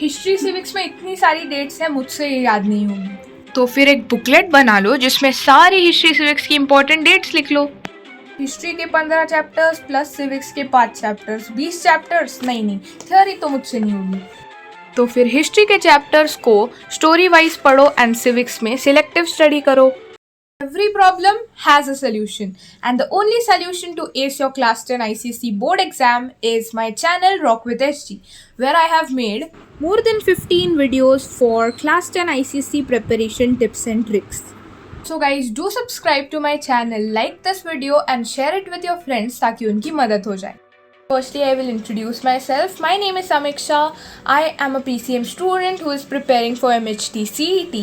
History civics में इतनी सारी डेट्स हैं, मुझसे ये याद नहीं होंगी। तो फिर एक बुकलेट बना लो जिसमें सारी हिस्ट्री सिविक्स की इंपॉर्टेंट डेट्स लिख लो। हिस्ट्री के 15 चैप्टर्स प्लस सिविक्स के 5 चैप्टर्स, 20 चैप्टर्स। नहीं, थ्योरी तो मुझसे नहीं होगी। तो फिर हिस्ट्री के चैप्टर्स को स्टोरी वाइज पढ़ो एंड सिविक्स में सिलेक्टिव स्टडी करो। Every problem has a solution, and the only solution to ace your class 10 ICSE board exam is my channel Rock with HG, where I have made more than 15 videos for class 10 ICSE preparation tips and tricks. So guys, do subscribe to my channel, like this video and share it with your friends ताकि उनकी मदद हो जाए। Firstly, I will introduce myself. My name is Samiksha. I am a PCM student who is preparing for MHT CET,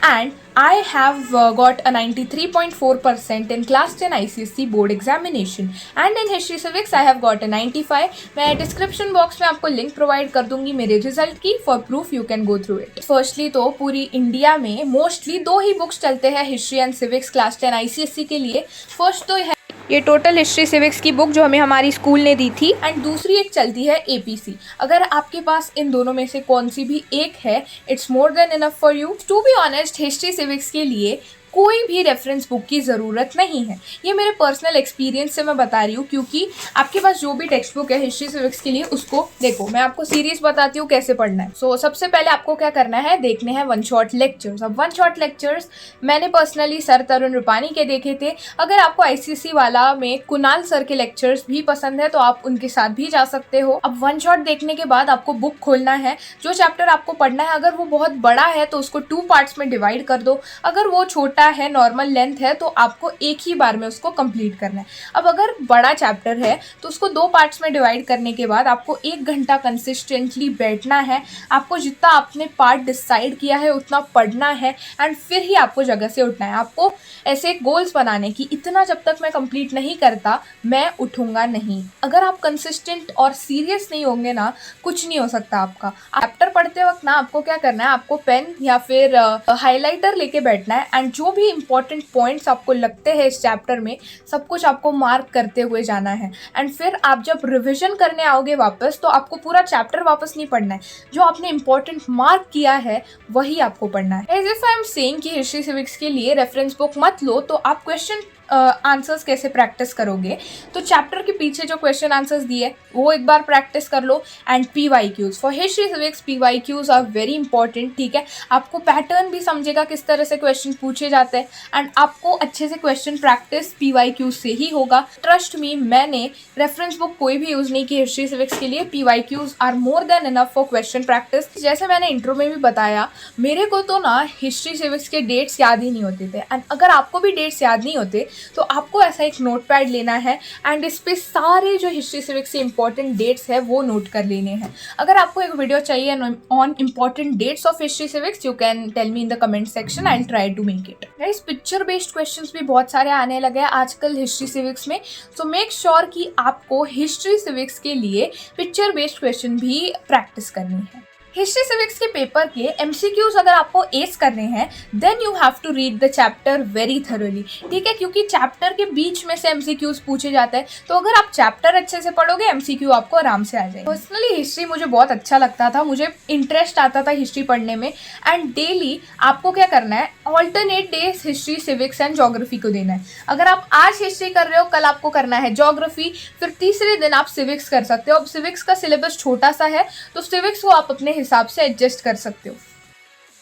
and I have got a 93.4% in class 10 ICSE board examination. And in history civics, I have got a 95. मैं description box में आपको link provide कर दूंगी मेरे result की, for proof you can go through it. Firstly तो पूरी India में mostly 2 ही books चलते हैं history and civics class 10 ICSE के लिए। First तो ये टोटल हिस्ट्री सिविक्स की बुक जो हमें हमारी स्कूल ने दी थी, एंड दूसरी एक चलती है एपीसी। अगर आपके पास इन दोनों में से कौन सी भी एक है, it's more than enough for you. To be honest, history civics के लिए कोई भी रेफरेंस बुक की ज़रूरत नहीं है। ये मेरे पर्सनल एक्सपीरियंस से मैं बता रही हूँ, क्योंकि आपके पास जो भी टेक्स्ट बुक है हिस्ट्री सिविक्स के लिए, उसको देखो, मैं आपको सीरीज बताती हूँ कैसे पढ़ना है। सबसे पहले आपको क्या करना है, देखने हैं वन शॉट लेक्चर्स। अब वन शॉट लेक्चर्स मैंने पर्सनली सर तरुण रूपानी के देखे थे। अगर आपको आईसीसी वाला में कुणाल सर के लेक्चर्स भी पसंद है तो आप उनके साथ भी जा सकते हो। अब वन शॉट देखने के बाद आपको बुक खोलना है, जो चैप्टर आपको पढ़ना है अगर वो बहुत बड़ा है तो उसको 2 पार्ट्स में डिवाइड कर दो। अगर वो छोटा है, नॉर्मल लेंथ है, तो आपको एक ही बार में उसको कंप्लीट करना है। अब अगर बड़ा चैप्टर है तो उसको 2 पार्ट्स में डिवाइड करने के बाद आपको 1 घंटा कंसिस्टेंटली बैठना है। आपको जितना आपने पार्ट डिसाइड किया है उतना पढ़ना है, एंड फिर ही आपको जगह से उठना है। आपको ऐसे गोल्स बनाने की, इतना जब तक मैं कंप्लीट नहीं करता मैं उठूंगा नहीं। अगर आप कंसिस्टेंट और सीरियस नहीं होंगे ना, कुछ नहीं हो सकता आपका। चैप्टर पढ़ते वक्त ना आपको क्या करना है, आपको पेन या फिर हाईलाइटर लेके बैठना है, एंड जो भी इंपॉर्टेंट पॉइंट्स आपको लगते हैं इस चैप्टर में, सब कुछ आपको मार्क करते हुए जाना है। एंड फिर आप जब रिवीजन करने आओगे वापस, तो आपको पूरा चैप्टर वापस नहीं पढ़ना है, जो आपने इंपॉर्टेंट मार्क किया है वही आपको पढ़ना है। As if I am saying कि हिस्ट्री सिविक्स के लिए रेफरेंस बुक मत लो, तो आप क्वेश्चन आंसर्स कैसे प्रैक्टिस करोगे, तो चैप्टर के पीछे जो क्वेश्चन आंसर्स दिए वो एक बार प्रैक्टिस कर लो। And PYQs for history civics, PYQs are very important. ठीक है, आपको पैटर्न भी समझेगा किस तरह से क्वेश्चन पूछे जाते हैं, एंड आपको अच्छे से क्वेश्चन प्रैक्टिस पीवाईक्यूज से ही होगा। ट्रस्ट मी, मैंने रेफरेंस बुक कोई भी यूज़ नहीं की हिस्ट्री सिविक्स के लिए। PYQs are more than enough for question practice. जैसे मैंने इंट्रो में भी बताया, मेरे को तो ना हिस्ट्री सिविक्स के डेट्स याद ही नहीं होते थे, एंड अगर आपको भी डेट्स याद नहीं होते तो आपको ऐसा एक नोटपैड लेना है, एंड इस पे सारे जो हिस्ट्री सिविक्स से इंपॉर्टेंट डेट्स है वो नोट कर लेने हैं। अगर आपको एक वीडियो चाहिए on important dates of history civics, you can tell me in the comment section, I will try to make it. Guys, picture based questions भी बहुत सारे आने लगे हैं आजकल हिस्ट्री सिविक्स में, सो मेक श्योर कि आपको हिस्ट्री सिविक्स के लिए पिक्चर बेस्ड क्वेश्चन भी प्रैक्टिस करनी है। हिस्ट्री सिविक्स के पेपर के एमसीक्यूज अगर आपको एस करने हैं, then you have to read the chapter very thoroughly. ठीक है, क्योंकि चैप्टर के बीच में से एमसीक्यूज पूछे जाते हैं, तो अगर आप चैप्टर अच्छे से पढ़ोगे, एमसीक्यू आपको आराम से आ जाएगा। पर्सनली हिस्ट्री मुझे बहुत अच्छा लगता था, मुझे इंटरेस्ट आता था हिस्ट्री पढ़ने में, एंड डेली आपको क्या करना है, alternate days history, civics and geography को देना है। अगर आप आज हिस्ट्री कर रहे हो, कल आपको करना है ज्योग्राफी, फिर तीसरे दिन आप सिविक्स कर सकते हो। अब सिविक्स का सिलेबस छोटा सा है, तो सिविक्स को आप अपने हिसाब से एडजस्ट कर सकते हो।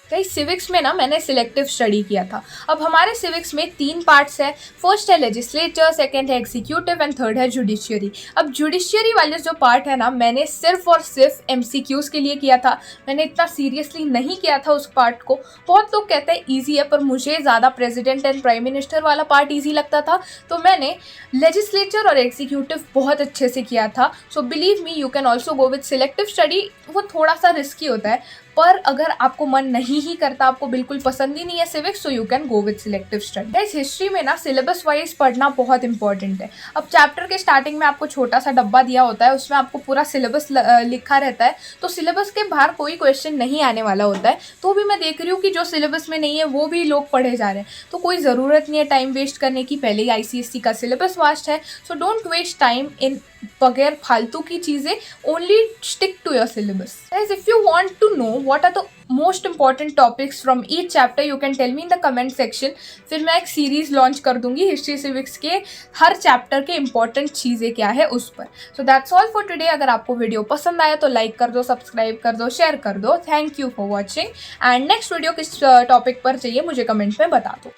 कई सिविक्स में ना मैंने सिलेक्टिव स्टडी किया था। अब हमारे सिविक्स में 3 पार्ट्स है। फर्स्ट है लेजिस्लेचर, सेकंड है एग्जीक्यूटिव, एंड थर्ड है जुडिशियरी। अब जुडिशियरी वाले जो पार्ट है ना, मैंने सिर्फ और सिर्फ एमसीक्यूज के लिए किया था। मैंने इतना सीरियसली नहीं किया था उस पार्ट को। बहुत लोग कहते हैं ईजी है, पर मुझे ज़्यादा प्रेसिडेंट एंड प्राइम मिनिस्टर वाला पार्ट ईजी लगता था, तो मैंने लेजिस्लेचर और एग्जीक्यूटिव बहुत अच्छे से किया था। So believe me, you can also go with selective study. वो थोड़ा सा रिस्की होता है, पर अगर आपको मन नहीं ही करता, आपको बिल्कुल पसंद ही नहीं है सिविक्स, तो you can go with selective study. Guys history में ना सिलेबस वाइज पढ़ना बहुत इंपॉर्टेंट है। अब चैप्टर के स्टार्टिंग में आपको छोटा सा डब्बा दिया होता है, उसमें आपको पूरा सिलेबस लिखा रहता है, तो सिलेबस के बाहर कोई क्वेश्चन नहीं आने वाला होता है। तो भी मैं देख रही हूँ कि जो सिलेबस में नहीं है वो भी लोग पढ़े जा रहे हैं, तो कोई ज़रूरत नहीं है टाइम वेस्ट करने की। पहले ही ICSE का सिलेबस वास्ट है, so don't waste time in बगैर फालतू की चीज़ें, only stick to your syllabus. If you want to know what are the most important topics from each chapter, you can tell me in the comment section. फिर मैं एक series launch कर दूंगी history civics के हर chapter के important चीज़ें क्या है उस पर। So that's all for today. अगर आपको वीडियो पसंद आया तो लाइक कर दो, सब्सक्राइब कर दो, शेयर कर दो। Thank you for watching, and next video किस टॉपिक पर चाहिए मुझे कमेंट में बता दो।